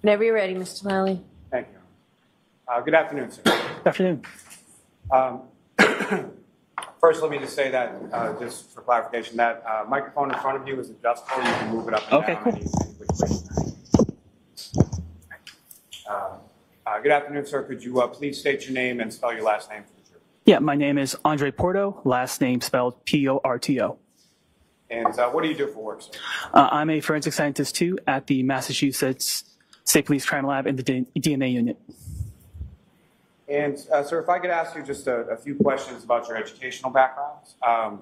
Whenever you're ready, Mr. Malley. Thank you. Good afternoon, sir. Good afternoon. First, let me just say that, just for clarification, that microphone in front of you is adjustable. You can move it up and down. Cool. Good afternoon, sir. Could you please state your name and spell your last name for the jury? Yeah, my name is Andre Porto, last name spelled P-O-R-T-O. And what do you do for work, sir? I'm a forensic scientist, too, at the Massachusetts State Police Crime Lab in the DNA unit. And, sir, if I could ask you just a few questions about your educational background,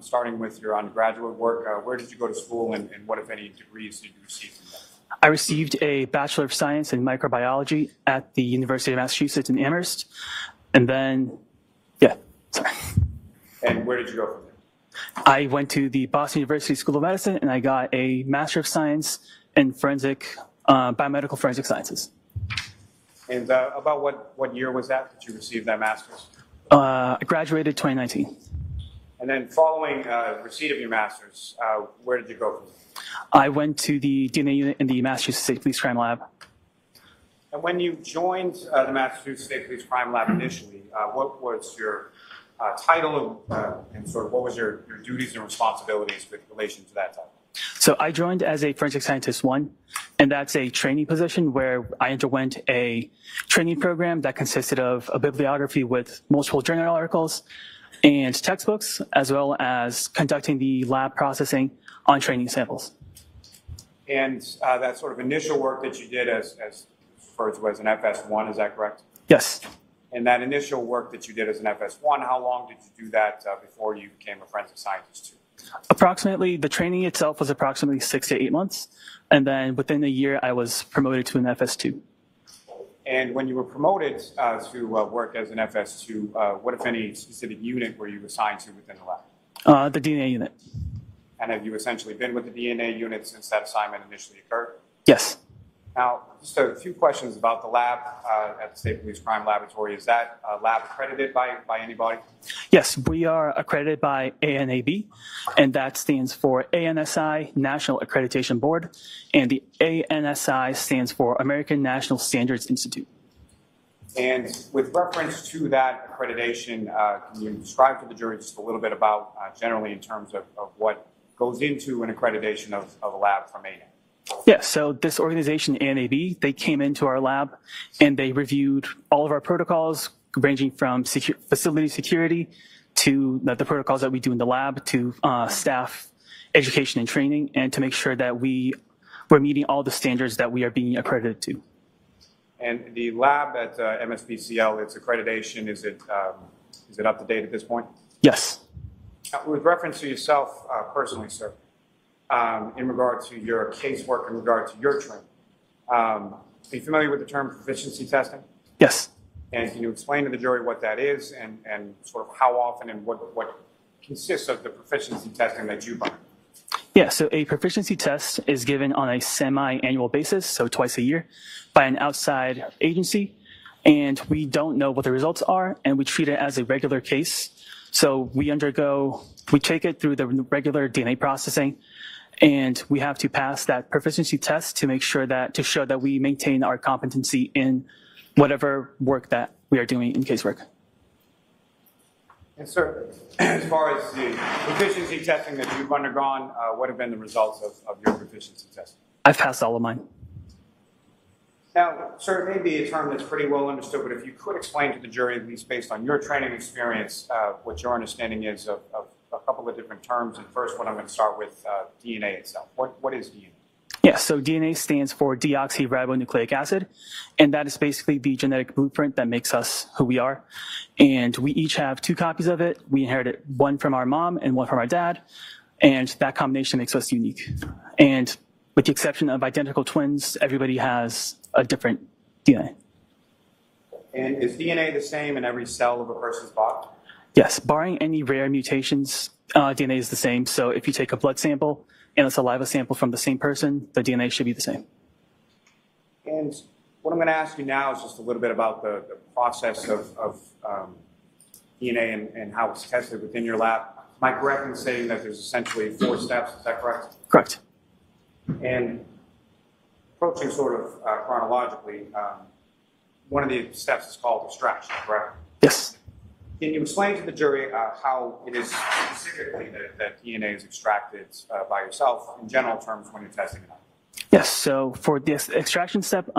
starting with your undergraduate work. Where did you go to school, and what, if any, degrees did you receive from that? I received a Bachelor of Science in Microbiology at the University of Massachusetts in Amherst. And then, And where did you go from there? I went to the Boston University School of Medicine, and I got a Master of Science in Biomedical Forensic Sciences. And about what year was that you received that master's? I graduated 2019. And then following receipt of your master's, where did you go from there? I went to the DNA unit in the Massachusetts State Police Crime Lab. And when you joined the Massachusetts State Police Crime Lab initially, what was your title and sort of what was your duties and responsibilities with relation to that title? So I joined as a Forensic Scientist 1, and that's a training position where I underwent a training program that consisted of a bibliography with multiple journal articles and textbooks, as well as conducting the lab processing on training samples. And that sort of initial work that you did as referred to as an FS1, is that correct? Yes. And that initial work that you did as an FS1, how long did you do that before you became a Forensic Scientist 2? Approximately, the training itself was approximately 6 to 8 months. And then within a year, I was promoted to an FS2. And when you were promoted to work as an FS2, what, if any, specific unit were you assigned to within the lab? The DNA unit. And have you essentially been with the DNA unit since that assignment initially occurred? Yes. Now, just a few questions about the lab at the State Police Crime Laboratory. Is that lab accredited by anybody? Yes, we are accredited by ANAB, and that stands for ANSI, National Accreditation Board, and the ANSI stands for American National Standards Institute. And with reference to that accreditation, can you describe to the jury just a little bit about generally in terms of what goes into an accreditation of a lab from ANAB? Yeah, so this organization, ANAB, they came into our lab and they reviewed all of our protocols, ranging from facility security to the protocols that we do in the lab to staff education and training, and to make sure that we're meeting all the standards that we are being accredited to. And the lab at MSPCL, its accreditation, is it up to date at this point? Yes. With reference to yourself personally, sir, in regard to your casework, in regard to your training, are you familiar with the term proficiency testing? Yes. And can you explain to the jury what that is and sort of how often and what consists of the proficiency testing that you run? Yeah, so a proficiency test is given on a semi-annual basis, so twice a year, by an outside agency, and we don't know what the results are, and we treat it as a regular case. So we take it through the regular DNA processing, and we have to pass that proficiency test to show that we maintain our competency in whatever work that we are doing in casework. And sir, as far as the proficiency testing that you've undergone, what have been the results of your proficiency testing? I've passed all of mine. Now, sir, it may be a term that's pretty well understood, but if you could explain to the jury, at least based on your training experience, what your understanding is of a couple of different terms. And first one, I'm going to start with DNA itself. What is DNA? Yeah, so DNA stands for deoxyribonucleic acid, and that is basically the genetic blueprint that makes us who we are. And we each have 2 copies of it. We inherited one from our mom and one from our dad, and that combination makes us unique. And with the exception of identical twins, everybody has a different DNA. And is DNA the same in every cell of a person's body? Yes, barring any rare mutations, DNA is the same. So if you take a blood sample and a saliva sample from the same person, the DNA should be the same. And what I'm going to ask you now is just a little bit about the process of DNA and how it's tested within your lab. Am I correct in saying that there's essentially 4 steps? Is that correct? Correct. And approaching sort of chronologically, one of the steps is called extraction, correct? Yes. Can you explain to the jury how it is specifically that DNA is extracted by yourself in general terms when you're testing it out? Yes. So for this extraction step,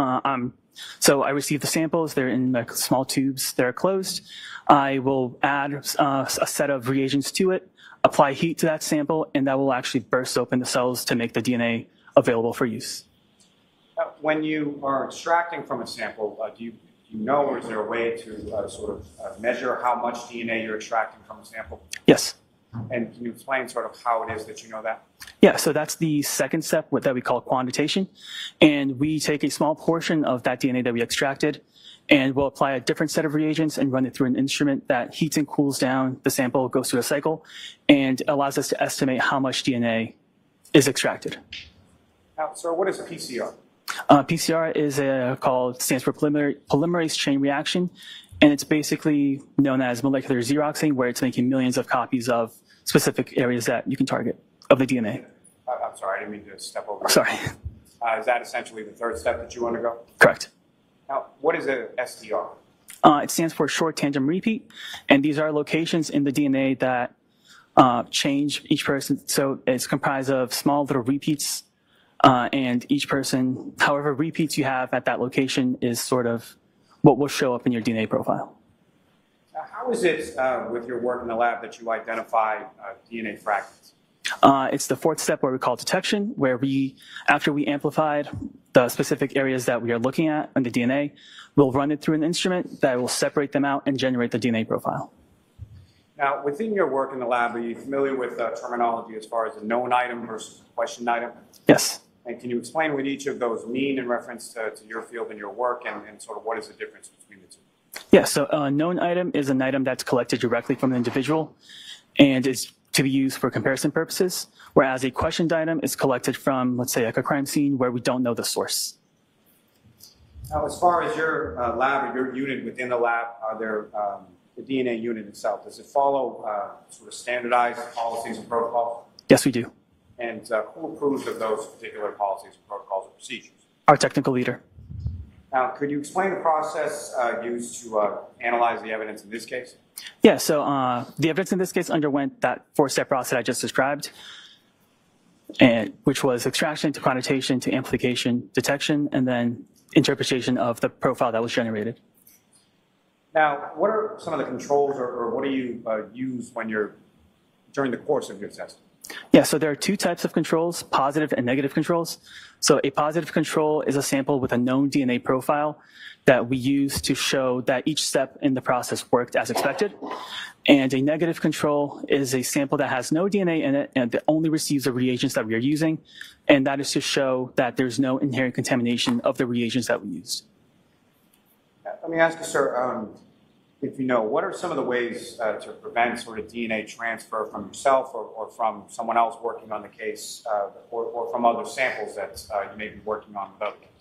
so I receive the samples. They're in like small tubes. They're closed. I will add a set of reagents to it, apply heat to that sample, and that will actually burst open the cells to make the DNA available for use. When you are extracting from a sample, do you know, or is there a way to sort of measure how much DNA you're extracting from a sample? Yes. And can you explain sort of how it is that you know that? Yeah, so that's the second step that we call quantitation. And we take a small portion of that DNA that we extracted, and we'll apply a different set of reagents and run it through an instrument that heats and cools down the sample, goes through a cycle, and allows us to estimate how much DNA is extracted. Now, sir, what is PCR? PCR is stands for polymerase chain reaction, and it's basically known as molecular xeroxing, where it's making millions of copies of specific areas that you can target of the DNA. I'm sorry, I didn't mean to step over. Sorry. Is that essentially the third step that you undergo? Correct. Now, what is a STR? It stands for short tandem repeat, and these are locations in the DNA that change each person. So it's comprised of small little repeats, and each person, however repeats you have at that location, is sort of what will show up in your DNA profile. How is it with your work in the lab that you identify DNA fragments? It's the fourth step where we call detection, where after we amplified the specific areas that we are looking at in the DNA, we'll run it through an instrument that will separate them out and generate the DNA profile. Now, within your work in the lab, are you familiar with terminology as far as a known item versus a questioned item? Yes. And can you explain what each of those mean in reference to your field and your work, and sort of what is the difference between the two? Yeah, so a known item is an item that's collected directly from an individual and is to be used for comparison purposes, whereas a questioned item is collected from, let's say, like a crime scene where we don't know the source. Now, as far as your lab or your unit within the lab, are there the DNA unit itself, does it follow sort of standardized policies and protocols? Yes, we do. And who approves of those particular policies, protocols, or procedures? Our technical leader. Now, could you explain the process used to analyze the evidence in this case? Yeah, so the evidence in this case underwent that four-step process I just described, which was extraction to quantitation to amplification, detection, and then interpretation of the profile that was generated. Now, what are some of the controls, or what do you use when during the course of your testing? Yeah, so there are two types of controls, positive and negative controls. So a positive control is a sample with a known DNA profile that we use to show that each step in the process worked as expected. And a negative control is a sample that has no DNA in it and that only receives the reagents that we are using. And that is to show that there's no inherent contamination of the reagents that we used. Let me ask you, sir, if you know, what are some of the ways to prevent sort of DNA transfer from yourself or from someone else working on the case or from other samples that you may be working on with other cases?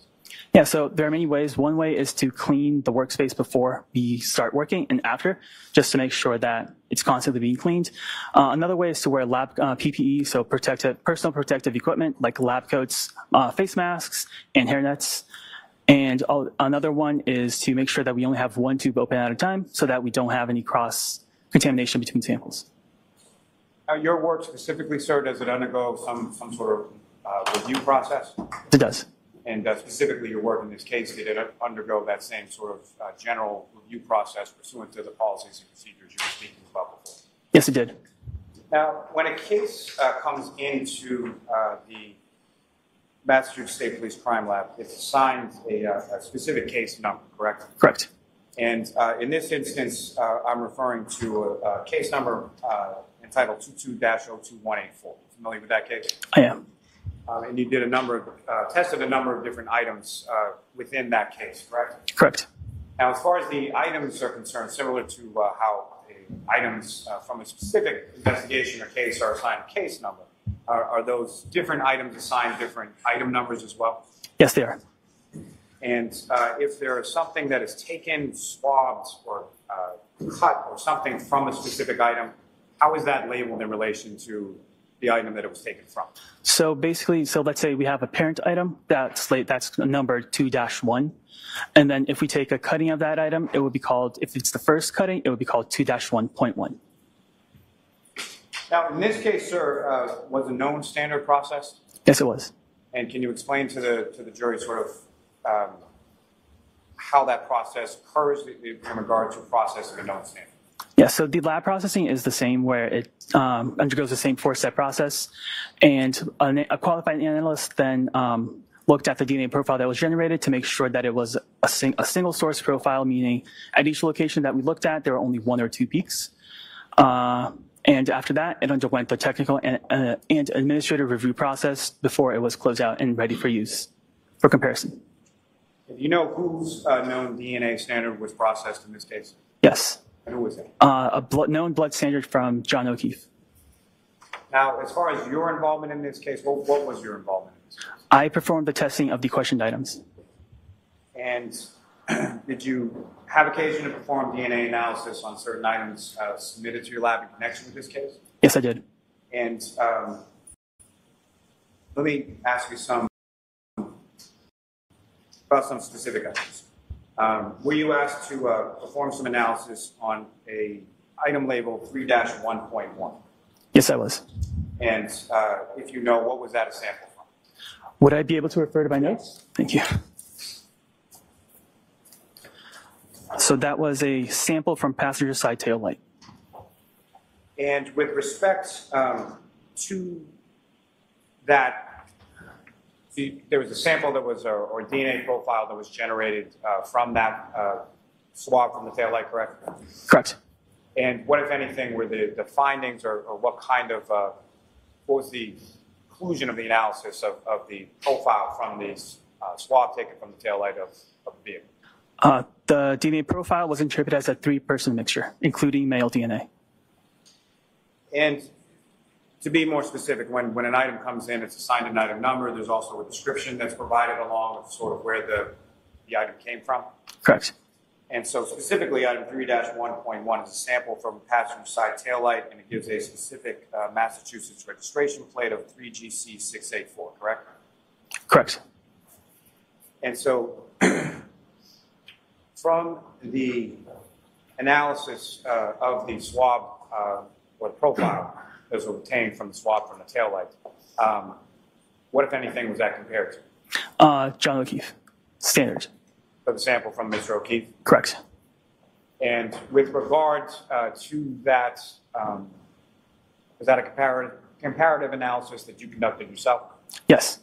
Yeah, so there are many ways. One way is to clean the workspace before we start working and after, just to make sure that it's constantly being cleaned. Another way is to wear lab PPE, so personal protective equipment like lab coats, face masks, and hairnets. And another one is to make sure that we only have one tube open at a time so that we don't have any cross-contamination between samples. Your work specifically, sir, does it undergo some sort of review process? It does. And specifically your work in this case, did it undergo that same sort of general review process pursuant to the policies and procedures you were speaking about before? Yes, it did. Now, when a case comes into the Massachusetts State Police Crime Lab, it's assigned a specific case number, correct? Correct. And in this instance, I'm referring to a case number entitled 22-02184. Familiar with that case? I am. And you did tested a number of different items within that case, correct? Correct. Now, as far as the items are concerned, similar to how items from a specific investigation or case are assigned a case number, are those different items assigned different item numbers as well? Yes, they are. And if there is something that is taken, swabbed, or cut, or something from a specific item, how is that labeled in relation to the item that it was taken from? So basically, so let's say we have a parent item that's numbered 2-1. And then if we take a cutting of that item, it would be called, if it's the first cutting, it would be called 2-1.1. Now, in this case, sir, was a known standard processed? Yes, it was. And can you explain to the jury sort of how that process occurs in regard to processing a known standard? Yeah, so the lab processing is the same, where it undergoes the same 4-step process. And a qualified analyst then looked at the DNA profile that was generated to make sure that it was a single source profile, meaning at each location that we looked at, there were only 1 or 2 peaks. And after that, it underwent the technical and administrative review process before it was closed out and ready for use for comparison. Do you know whose known DNA standard was processed in this case? Yes. And who was it? A known blood standard from John O'Keefe. Now, as far as your involvement in this case, what was your involvement in this case? I performed the testing of the questioned items. And did you have occasion to perform DNA analysis on certain items submitted to your lab in connection with this case? Yes, I did. And let me ask you about some specific items. Were you asked to perform some analysis on a item labeled 3-1.1? Yes, I was. And if you know, what was that a sample from? Would I be able to refer to my notes? Thank you. So that was a sample from passenger side tail light. And with respect to that, there was a sample that was, or DNA profile that was generated from that swab from the tail light, correct? Correct. And what, if anything, were the findings, or what kind of, what was the conclusion of the analysis of the profile from the swab taken from the tail light of the vehicle? The DNA profile was interpreted as a 3-person mixture, including male DNA. And to be more specific, when an item comes in, it's assigned an item number. There's also a description that's provided along with sort of where the item came from. Correct. And so specifically, item 3-1.1 is a sample from passenger side tail light, and it gives a specific Massachusetts registration plate of 3GC684, correct? Correct. And so from the analysis of the swab or the profile that was obtained from the swab from the tail light, what, if anything, was that compared to? John O'Keefe standard. So the sample from Mr. O'Keefe? Correct. And with regard to that, was that a comparative analysis that you conducted yourself? Yes.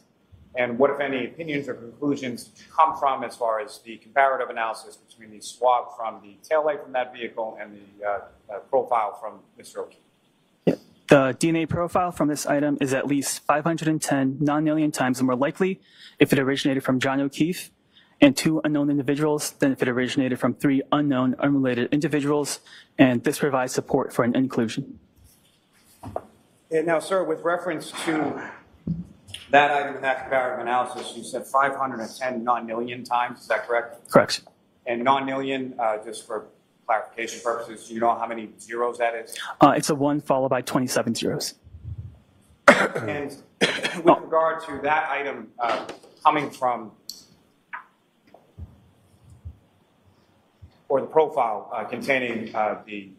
And what, if any, opinions or conclusions did you come from as far as the comparative analysis between the swab from the taillight from that vehicle and the profile from Mr. O'Keefe? Yeah. The DNA profile from this item is at least 510 non-alien times more likely if it originated from John O'Keefe and 2 unknown individuals than if it originated from 3 unknown, unrelated individuals, and this provides support for an inclusion. And now, sir, with reference to that item in that comparative analysis, you said 510 non-alien times, is that correct? Correct. And non-alien, just for clarification purposes, do you know how many zeros that is? It's a 1 followed by 27 zeros. And with regard to that item coming from, or the profile containing the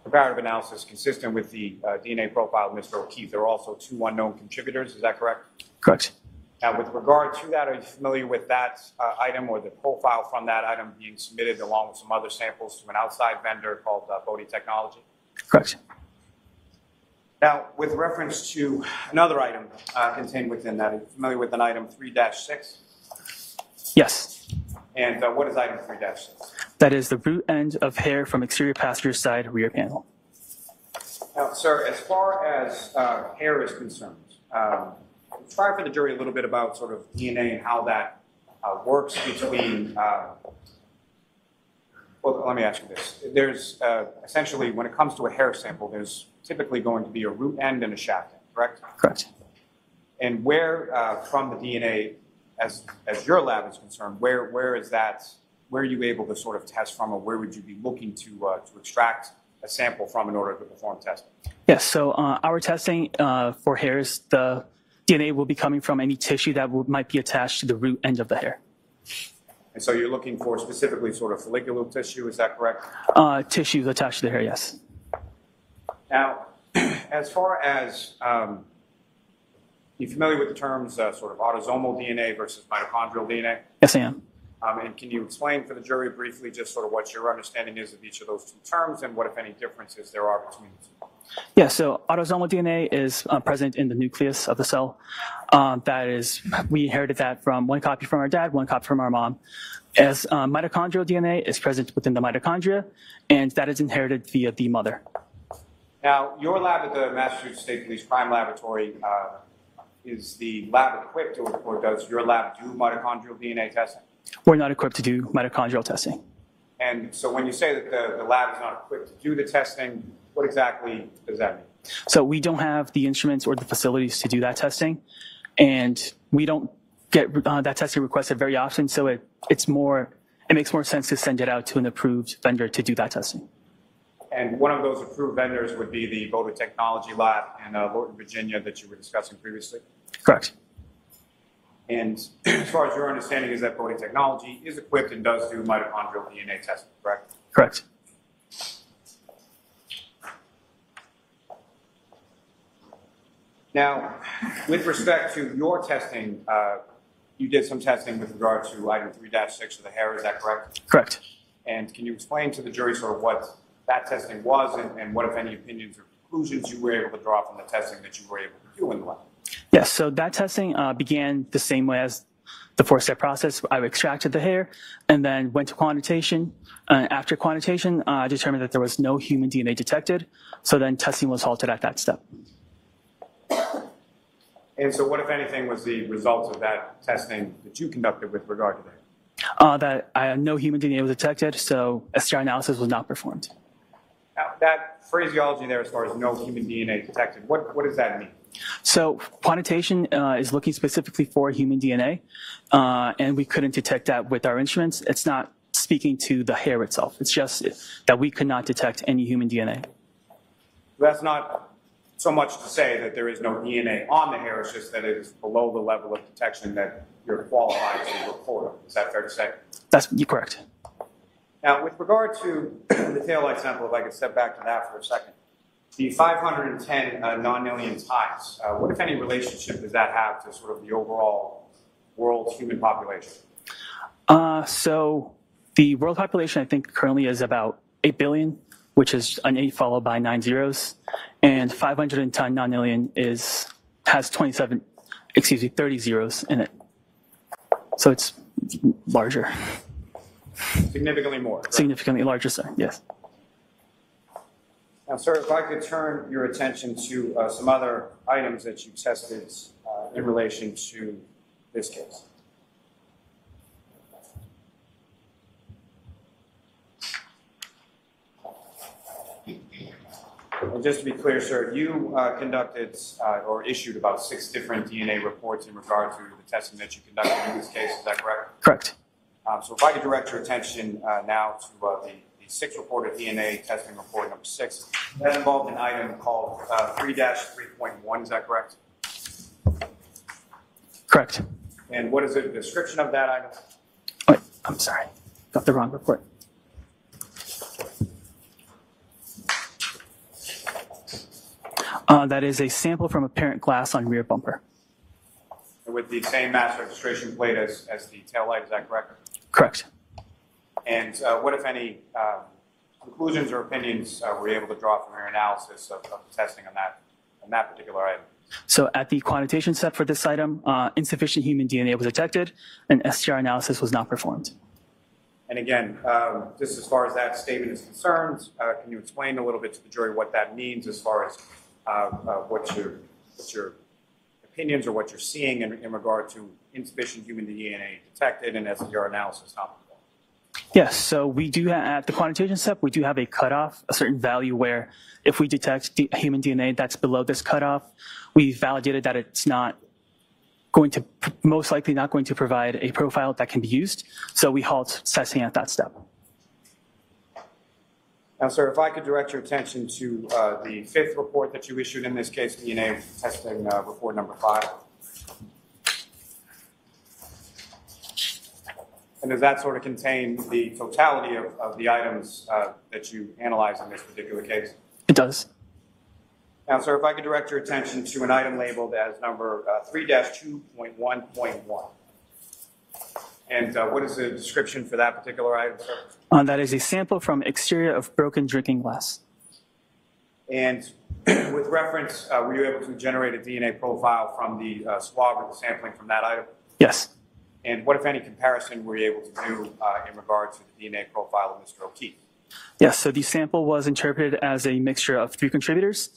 comparative analysis consistent with the DNA profile of Mr. O'Keefe, there are also 2 unknown contributors, is that correct? Correct. Now, with regard to that, are you familiar with that item or the profile from that item being submitted along with some other samples to an outside vendor called Bodhi Technology? Correct. Now, with reference to another item contained within that, are you familiar with an item 3-6? Yes. And what is item 3-6? That is the root end of hair from exterior passenger side rear panel. Now, sir, as far as hair is concerned, try for the jury a little bit about sort of DNA and how that works between, well, let me ask you this. There's essentially, when it comes to a hair sample, there's typically going to be a root end and a shaft end, correct? Correct. And where from the DNA, as your lab is concerned, where is that, where are you able to sort of test from, or where would you be looking to extract a sample from in order to perform testing? Yes, so our testing for hairs, the DNA will be coming from any tissue that might be attached to the root end of the hair. And so you're looking for specifically sort of follicular tissue, is that correct? Tissues attached to the hair, yes. Now, as far as you're familiar with the terms sort of autosomal DNA versus mitochondrial DNA? Yes, I am. And can you explain for the jury briefly just sort of what your understanding is of each of those two terms and what, if any, differences there are between the two? Yeah, so autosomal DNA is present in the nucleus of the cell. That is, we inherited that from one copy from our dad, one copy from our mom. As mitochondrial DNA is present within the mitochondria, and that is inherited via the mother. Now, your lab at the Massachusetts State Police Crime Laboratory, is the lab equipped or does your lab do mitochondrial DNA testing? We're not equipped to do mitochondrial testing. And so when you say that the lab is not equipped to do the testing, what exactly does that mean? So we don't have the instruments or the facilities to do that testing, and we don't get that testing requested very often, so it makes more sense to send it out to an approved vendor to do that testing. And one of those approved vendors would be the Porto Technology Lab in Lorton, Virginia that you were discussing previously? Correct. And as far as your understanding is that Porto Technology is equipped and does do mitochondrial DNA testing, correct? Correct. Now, with respect to your testing, you did some testing with regard to item 3-6 of the hair, is that correct? Correct. And can you explain to the jury sort of what that testing was and what, if any, opinions or conclusions you were able to draw from the testing that you were able to do in the lab? Yes, so that testing began the same way as the 4-step process. I extracted the hair and then went to quantitation. After quantitation, I determined that there was no human DNA detected, so then testing was halted at that step. And so what, if anything, was the results of that testing that you conducted with regard to that? That no human DNA was detected, so STR analysis was not performed. Now, that phraseology there as far as no human DNA detected, what does that mean? So quantitation is looking specifically for human DNA, and we couldn't detect that with our instruments. It's not speaking to the hair itself. It's just that we could not detect any human DNA. That's not so much to say that there is no DNA on the hair, it's just that it is below the level of detection that you're qualified to report. Is that fair to say? That's correct. Now, with regard to the taillight sample, if I could step back to that for a second, the 510 non-alien times, what, if any, relationship does that have to sort of the overall world human population? So the world population, I think, currently is about 8 billion, which is an 8 followed by 9 zeros, and 510 non-alien has 30 zeros in it. So it's larger. Significantly more. Correct? Significantly larger, sir, yes. Now, sir, if I could turn your attention to some other items that you tested in relation to this case. And just to be clear, sir, you conducted or issued about 6 different DNA reports in regard to the testing that you conducted in this case. Is that correct? Correct. So if I could direct your attention now to the 6 reported DNA testing report number 6. That involved an item called 3-3.1. Is that correct? Correct. And what is the description of that item? Wait, I'm sorry. Got the wrong report. That is a sample from apparent glass on rear bumper. With the same mass registration plate as the taillight, is that correct? Correct. And what, if any, conclusions or opinions were you able to draw from your analysis of the testing on that particular item? So at the quantitation step for this item, insufficient human DNA was detected, and STR analysis was not performed. And again, just as far as that statement is concerned, can you explain a little bit to the jury what that means as far as what your opinions or what you're seeing in regard to insufficient human DNA detected and STR analysis not performed? Yes, so we do at the quantitation step, we do have a cutoff, a certain value where if we detect human DNA that's below this cutoff, we validated that it's not going to, most likely not going to provide a profile that can be used. So we halt testing at that step. Now, sir, if I could direct your attention to the fifth report that you issued in this case, DNA testing report number 5. And does that sort of contain the totality of the items that you analyzed in this particular case? It does. Now, sir, if I could direct your attention to an item labeled as number 3-2.1.1. And what is the description for that particular item, sir? That is a sample from exterior of broken drinking glass. And with reference, were you able to generate a DNA profile from the swab or the sampling from that item? Yes. And what, if any, comparison were you able to do in regard to the DNA profile of Mr. O'Keefe? Yes, so the sample was interpreted as a mixture of 3 contributors,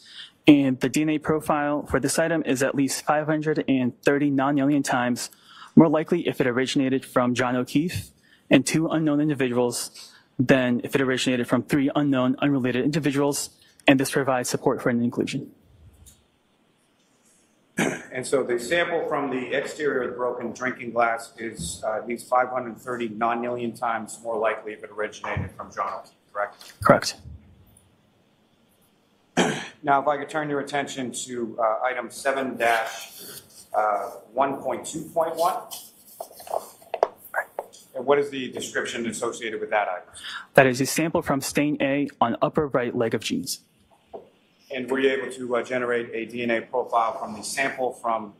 and the DNA profile for this item is at least 530 non-alien times more likely if it originated from John O'Keefe and 2 unknown individuals than if it originated from 3 unknown unrelated individuals, and this provides support for an inclusion. And so the sample from the exterior of the broken drinking glass is at least 530 non-alien times more likely if it originated from John O'Keefe, correct? Correct. Now, if I could turn your attention to item 7-1.2.1. And what is the description associated with that item? That is a sample from stain A on upper right leg of jeans. And were you able to generate a DNA profile from the sample from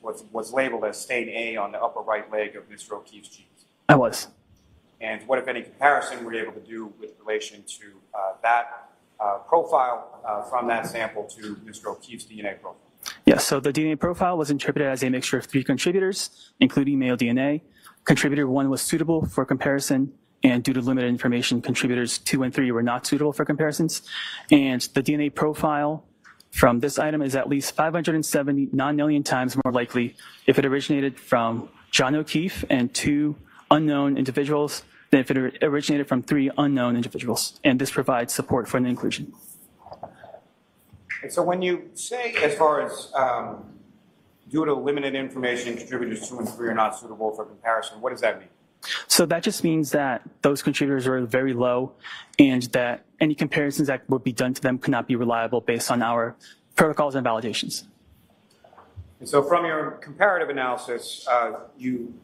what's labeled as stain A on the upper right leg of Mr. O'Keefe's jeans? I was. And what, if any, comparison were you able to do with relation to that profile from that sample to Mr. O'Keefe's DNA profile? Yes, so the DNA profile was interpreted as a mixture of 3 contributors, including male DNA. Contributor 1 was suitable for comparison, and due to limited information, contributors 2 and 3 were not suitable for comparisons. And the DNA profile from this item is at least 570 non-alien times more likely if it originated from John O'Keefe and 2 unknown individuals than if it originated from 3 unknown individuals. And this provides support for an inclusion. And so when you say, as far as due to limited information, contributors 2 and 3 are not suitable for comparison, what does that mean? So that just means that those contributors are very low and that any comparisons that would be done to them could not be reliable based on our protocols and validations. And so from your comparative analysis, you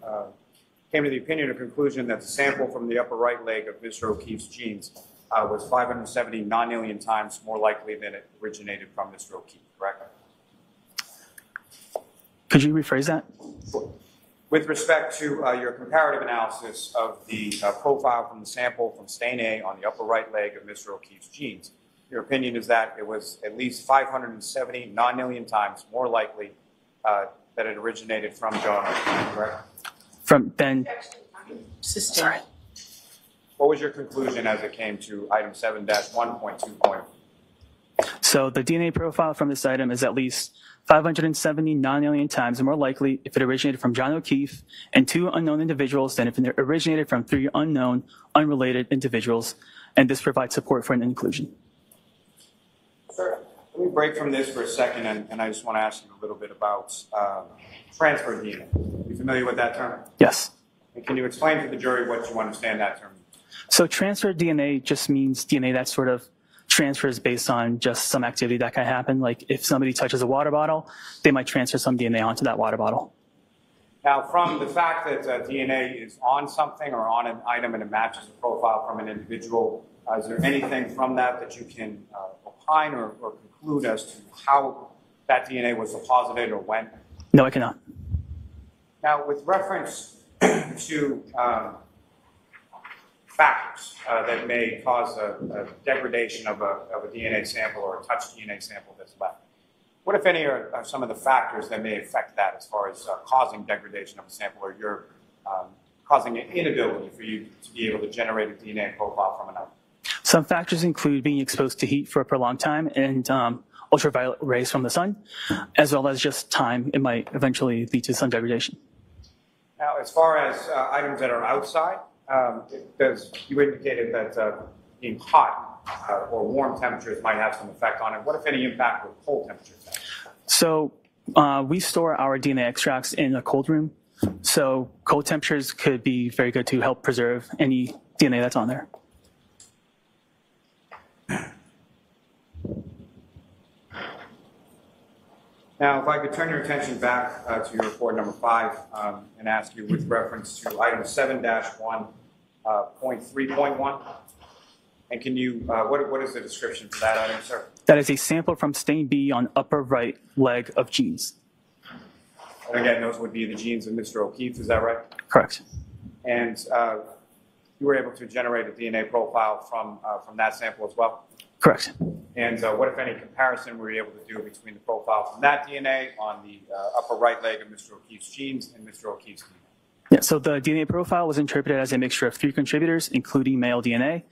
came to the opinion or conclusion that the sample from the upper right leg of Mr. O'Keefe's genes was 570 non-alien times more likely than it originated from Mr. O'Keefe, correct? Could you rephrase that? With respect to your comparative analysis of the profile from the sample from stain A on the upper right leg of Mr. O'Keefe's genes, your opinion is that it was at least 570 non-alien times more likely that it originated from John O'Keefe, correct? From then, Sorry. What was your conclusion as it came to item 7-1.2.1? So the DNA profile from this item is at least 570 non-alien times more likely if it originated from John O'Keefe and 2 unknown individuals than if it originated from 3 unknown, unrelated individuals, and this provides support for an inclusion. Sir, let me break from this for a second, and I just want to ask you a little bit about transfer DNA. Are you familiar with that term? Yes. And can you explain to the jury what you understand that term means? So transfer DNA just means DNA that sort of transfers based on just some activity that can happen. Like if somebody touches a water bottle, they might transfer some DNA onto that water bottle. Now, from the fact that DNA is on something or on an item and it matches a profile from an individual, is there anything from that that you can opine or conclude as to how that DNA was deposited or when? No, I cannot. Now, with reference to factors that may cause a degradation of a DNA sample or a touch DNA sample that's left, what, if any, are some of the factors that may affect that as far as causing degradation of a sample or your causing an inability for you to be able to generate a DNA profile from another? Some factors include being exposed to heat for a prolonged time and ultraviolet rays from the sun, as well as just time. It might eventually lead to some degradation. Now, as far as items that are outside, you indicated that being hot or warm temperatures might have some effect on it. What, if any, impact would cold temperatures have? So we store our DNA extracts in a cold room. So cold temperatures could be very good to help preserve any DNA that's on there. Now, if I could turn your attention back to your report number 5 and ask you with reference to item 7-1.3.1. And can you, what is the description for that item, sir? That is a sample from stain B on upper right leg of genes. And again, those would be the genes of Mr. O'Keefe, is that right? Correct. And you were able to generate a DNA profile from that sample as well? Correct. And what, if any, comparison were you able to do between the profile from that DNA on the upper right leg of Mr. O'Keefe's genes and Mr. O'Keefe's DNA? Yeah, so the DNA profile was interpreted as a mixture of 3 contributors, including male DNA.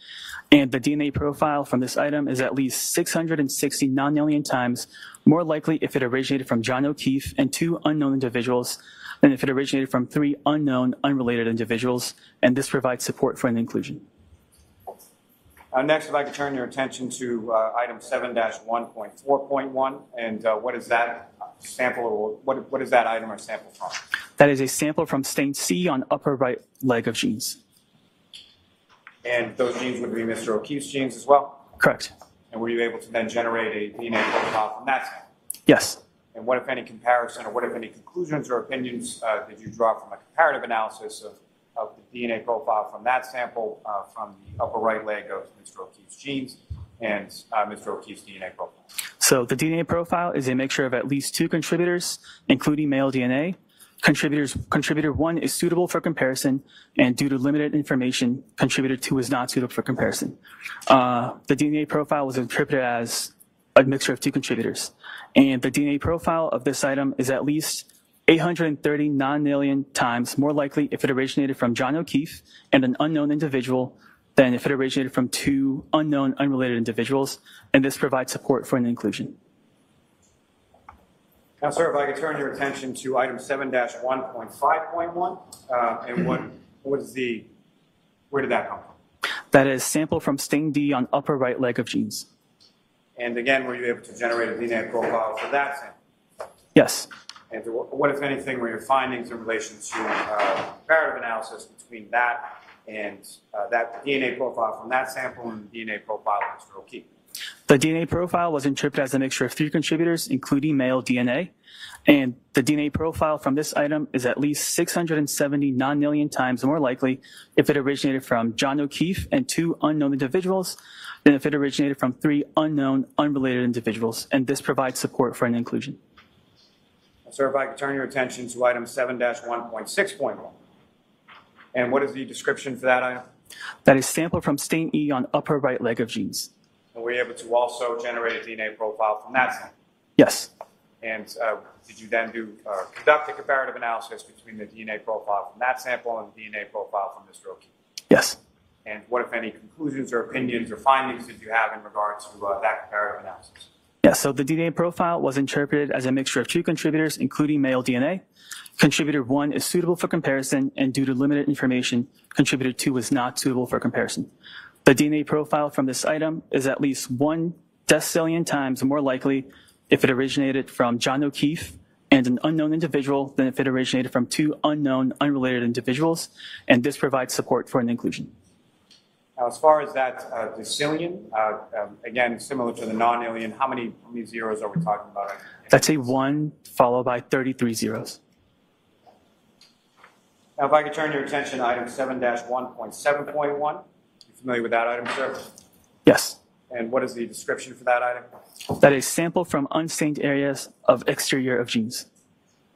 And the DNA profile from this item is at least 660 non-alien times more likely if it originated from John O'Keefe and 2 unknown individuals than if it originated from 3 unknown, unrelated individuals. And this provides support for an inclusion. Next, if I could turn your attention to item 7-1.4.1, and what is that sample, or what is that item or sample from? That is a sample from stain C on upper right leg of genes. And those genes would be Mr. O'Keefe's genes as well? Correct. And were you able to then generate a DNA profile from that sample? Yes. And what, if any, comparison, or what, if any, conclusions or opinions did you draw from a comparative analysis of the DNA profile from that sample from the upper right leg of Mr. O'Keefe's genes and Mr. O'Keefe's DNA profile? So the DNA profile is a mixture of at least 2 contributors, including male DNA. Contributor 1 is suitable for comparison, and due to limited information, contributor 2 is not suitable for comparison. The DNA profile was interpreted as a mixture of 2 contributors, and the DNA profile of this item is at least 830 non-alien times more likely if it originated from John O'Keefe and an unknown individual than if it originated from 2 unknown, unrelated individuals, and this provides support for an inclusion. Now, sir, if I could turn your attention to item 7-1.5.1, and where did that come from? That is sample from stain D on upper right leg of genes. And again, were you able to generate a DNA profile for that sample? Yes. And what, if anything, were your findings in relation to comparative analysis between that and that DNA profile from that sample and the DNA profile of Mr. O'Keefe? The DNA profile was interpreted as a mixture of 3 contributors, including male DNA, and the DNA profile from this item is at least 670 non-alien times more likely if it originated from John O'Keefe and 2 unknown individuals than if it originated from 3 unknown, unrelated individuals, and this provides support for an inclusion. Sir, if I could turn your attention to item 7-1.6.1, and what is the description for that item? That is sample from stain E on upper right leg of genes. And were you able to also generate a DNA profile from that sample? Yes. And did you then conduct a comparative analysis between the DNA profile from that sample and the DNA profile from Mr. O'Keefe? Yes. And what, if any, conclusions or opinions or findings did you have in regard to that comparative analysis? Yeah, so the DNA profile was interpreted as a mixture of 2 contributors, including male DNA. Contributor 1 is suitable for comparison, and due to limited information, contributor 2 is not suitable for comparison. The DNA profile from this item is at least 1 decillion times more likely if it originated from John O'Keefe and an unknown individual than if it originated from 2 unknown, unrelated individuals, and this provides support for an inclusion. Now, as far as that decillion, again, similar to the non-alien, how many zeros are we talking about? That's a 1 followed by 33 zeros. Now, if I could turn your attention to item 7-1.7.1. You familiar with that item, sir? Yes. And what is the description for that item? That is sample from unstained areas of exterior of genes.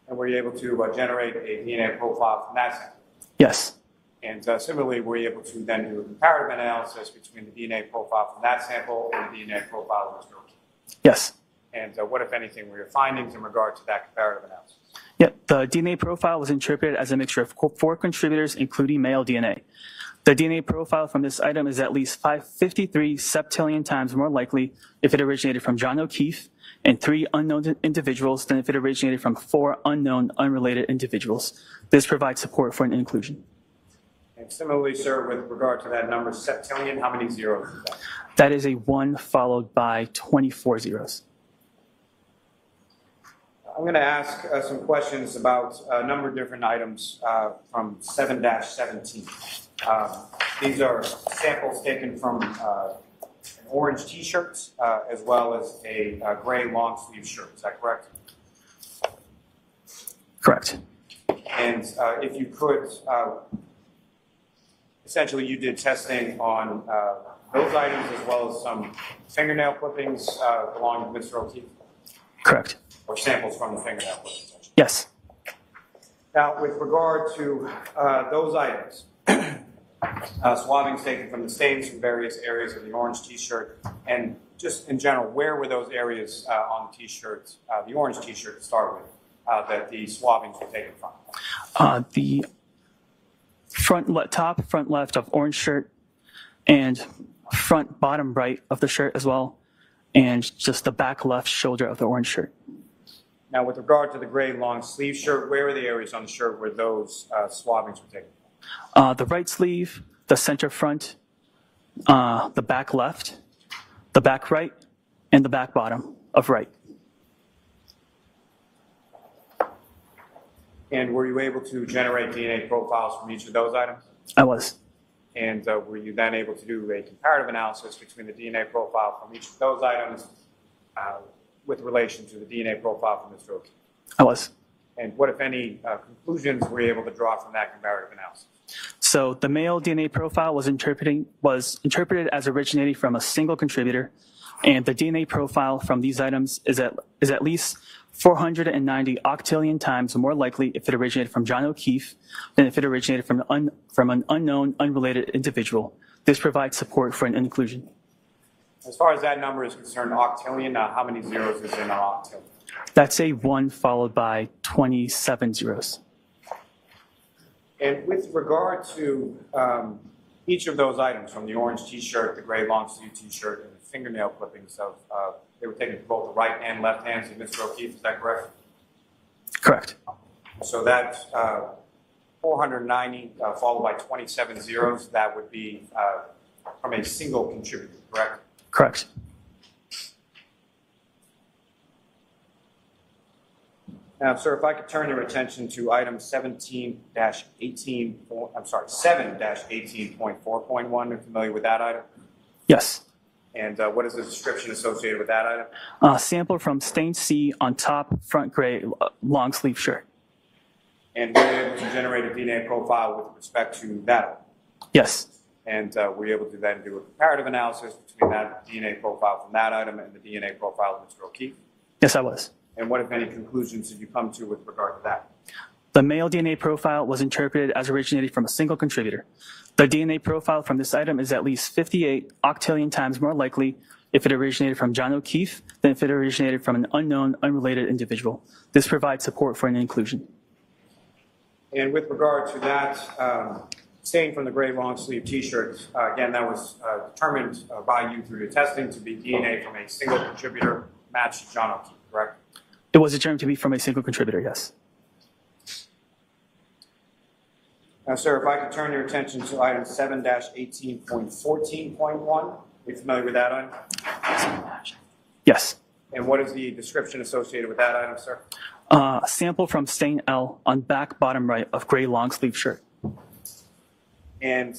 And were you able to generate a DNA profile from that sample? Yes. And similarly, were you able to then do a comparative analysis between the DNA profile from that sample and the DNA profile of Mr. O'Keefe? Yes. And what, if anything, were your findings in regard to that comparative analysis? Yeah, the DNA profile was interpreted as a mixture of 4 contributors, including male DNA. The DNA profile from this item is at least 553 septillion times more likely if it originated from John O'Keefe and 3 unknown individuals than if it originated from 4 unknown, unrelated individuals. This provides support for an inclusion. And similarly, sir, with regard to that number, septillion, how many zeros is that? That is a 1 followed by 24 zeros. I'm going to ask some questions about a number of different items from 7-17. These are samples taken from orange T-shirts as well as a gray long sleeve shirt. Is that correct? Correct. And if you could, essentially you did testing on those items as well as some fingernail clippings belonging to Mr. O'Keefe, Correct. or samples from the fingernail clippings. Yes. Now, with regard to those items, swabbings taken from the stains from various areas of the orange T-shirt, and just in general, where were those areas on the T-shirt, the orange T-shirt to start with, that the swabbings were taken from? The top front left of orange shirt, and front bottom right of the shirt as well, and just the back left shoulder of the orange shirt. Now, with regard to the gray long sleeve shirt, where are the areas on the shirt where those swabbings were taken from? The right sleeve, the center front, the back left, the back right, and the back bottom of right. And were you able to generate DNA profiles from each of those items? I was. And were you then able to do a comparative analysis between the DNA profile from each of those items with relation to the DNA profile from Mr. O'Keefe? I was. And what, if any, conclusions were you able to draw from that comparative analysis? So the male DNA profile was interpreted as originating from a single contributor, and the DNA profile from these items is at least 490 octillion times more likely if it originated from John O'Keefe than if it originated from an unknown, unrelated individual. This provides support for an inclusion. As far as that number is concerned, octillion, how many zeros is in an octillion? That's a 1 followed by 27 zeros. And with regard to each of those items, from the orange T-shirt, the gray long sleeve T-shirt, and the fingernail clippings of, they were taken from both the right and left hands of Mr. O'Keefe, is that correct? Correct. So that 490 followed by 27 zeros, that would be from a single contributor, correct? Correct. Now, sir, if I could turn your attention to item 7-18.4.1, you're familiar with that item? Yes. And what is the description associated with that item? Sample from stain C on top front gray long sleeve shirt. And were you able to generate a DNA profile with respect to that item? Yes. And were you able to then do a comparative analysis between that DNA profile from that item and the DNA profile of Mr. O'Keefe? Yes, I was. And what, if any, conclusions did you come to with regard to that? The male DNA profile was interpreted as originating from a single contributor. The DNA profile from this item is at least 58 octillion times more likely if it originated from John O'Keefe than if it originated from an unknown, unrelated individual. This provides support for an inclusion. And with regard to that stain from the gray long sleeve T-shirt, again, that was determined by you through your testing to be DNA from a single contributor matched to John O'Keefe, correct? It was determined to be from a single contributor, yes. Now, sir, if I could turn your attention to item 7-18.14.1. Are you familiar with that item? Yes. And what is the description associated with that item, sir? A sample from stain L on back bottom right of gray long sleeve shirt. And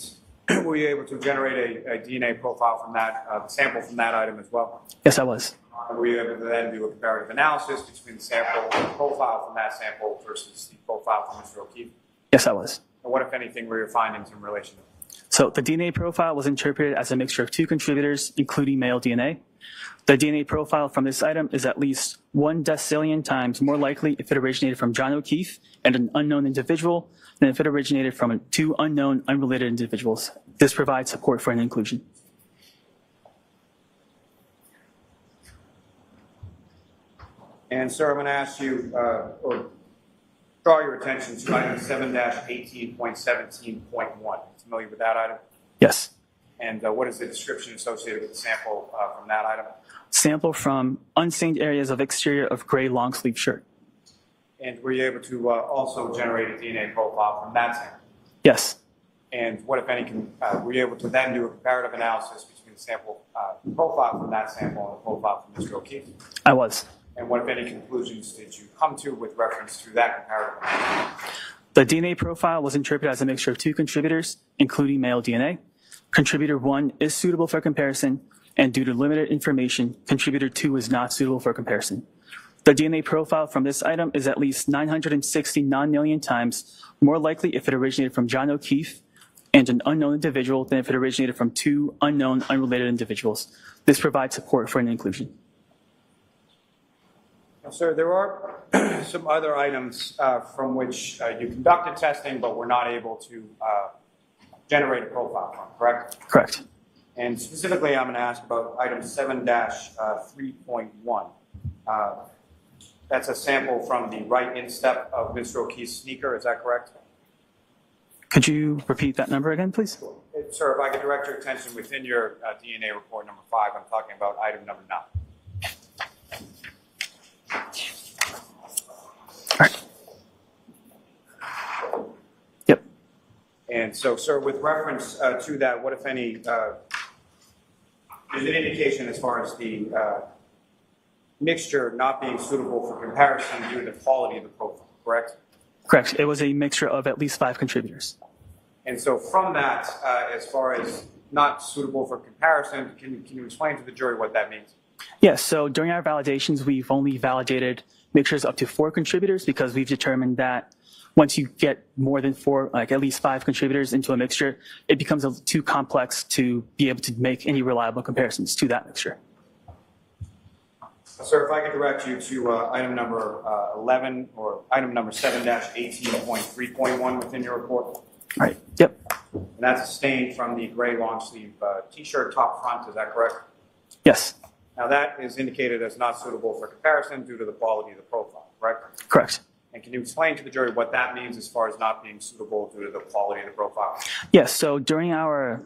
were you able to generate a DNA profile from that, sample from that item as well? Yes, I was. And were you able to then do a comparative analysis between the sample profile from that sample versus the profile from Mr. O'Keefe? Yes, I was. And what, if anything, were your findings in relation to that? So the DNA profile was interpreted as a mixture of two contributors, including male DNA. The DNA profile from this item is at least 1 decillion times more likely if it originated from John O'Keefe and an unknown individual than if it originated from two unknown, unrelated individuals. This provides support for an inclusion. And, sir, I'm going to ask you, or draw your attention to item 7-18.17.1. Familiar with that item? Yes. And what is the description associated with the sample from that item? Sample from unstained areas of exterior of gray long sleeve shirt. And were you able to also generate a DNA profile from that sample? Yes. And what, if any, were you able to then do a comparative analysis between the sample profile from that sample and the profile from Mr. O'Keefe? I was. And what, if any, conclusions did you come to with reference to that comparative analysis? The DNA profile was interpreted as a mixture of two contributors, including male DNA. Contributor 1 is suitable for comparison, and due to limited information, contributor 2 is not suitable for comparison. The DNA profile from this item is at least 960 non-million times more likely if it originated from John O'Keefe and an unknown individual than if it originated from two unknown, unrelated individuals. This provides support for an inclusion. Now, sir, there are some other items from which you conducted testing, but were not able to generate a profile from, correct? Correct. And specifically, I'm going to ask about item 7-3.1. That's a sample from the right instep of Mr. O'Keefe's sneaker, is that correct? Could you repeat that number again, please? Sir, if I could direct your attention within your DNA report number 5, I'm talking about item number 9. All right. Yep. And so, sir, with reference to that, what, if any, is an indication as far as the mixture not being suitable for comparison due to the quality of the profile, correct? Correct. It was a mixture of at least 5 contributors. And so from that, as far as not suitable for comparison, can you explain to the jury what that means? Yes. So during our validations, we've only validated mixtures up to 4 contributors because we've determined that once you get more than 4, like at least 5 contributors into a mixture, it becomes too complex to be able to make any reliable comparisons to that mixture. Sir, if I could direct you to item number 11 or item number 7-18.3.1 within your report. All right. Yep. And that's a stain from the gray long sleeve t-shirt top front, is that correct? Yes. Now that is indicated as not suitable for comparison due to the quality of the profile, correct? Correct. And can you explain to the jury what that means as far as not being suitable due to the quality of the profile? Yes. So during our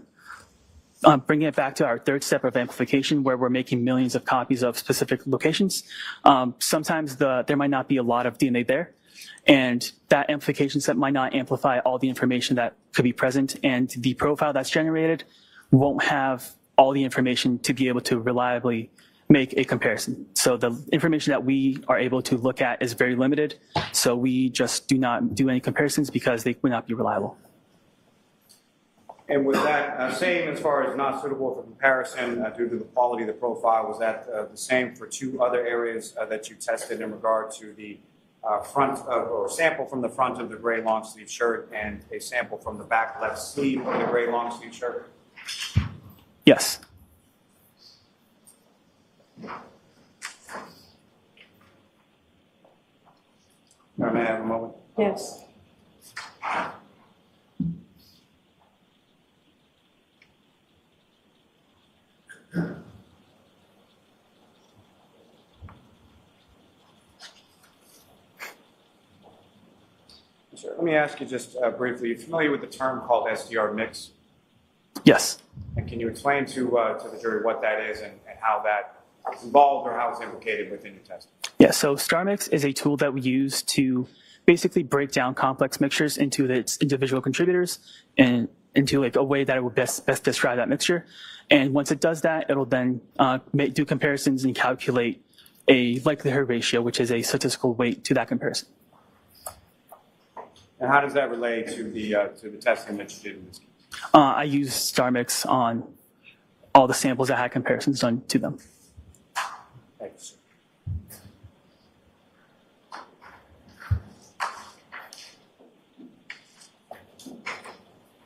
bringing it back to our third step of amplification, where we're making millions of copies of specific locations, sometimes there might not be a lot of DNA there, and that amplification step might not amplify all the information that could be present, and the profile that's generated won't have all the information to be able to reliably make a comparison. So the information that we are able to look at is very limited, so we just do not do any comparisons because they would not be reliable. And was that same as far as not suitable for comparison due to the quality of the profile? Was that the same for 2 other areas that you tested in regard to the front of, or sample from the front of the gray long sleeve shirt and a sample from the back left sleeve of the gray long sleeve shirt? Yes. May I have a moment? Yes. Sure. Let me ask you just briefly, are you familiar with the term called SDR mix? Yes. And can you explain to the jury what that is and how that is involved or how it's implicated within your testing? Yeah, so StarMix is a tool that we use to basically break down complex mixtures into its individual contributors and into like a way that it will best describe that mixture. And once it does that, it'll then do comparisons and calculate a likelihood ratio, which is a statistical weight to that comparison. And how does that relate to the testing that you did in this case? I used StarMix on all the samples that had comparisons done to them. Thank you, sir.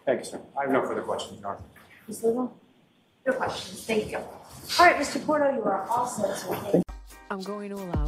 Thank you, sir. I have no further questions, Your Honor. Ms. Little? No questions. Thank you. All right, Mr. Porto, you are all set. I'm going to allow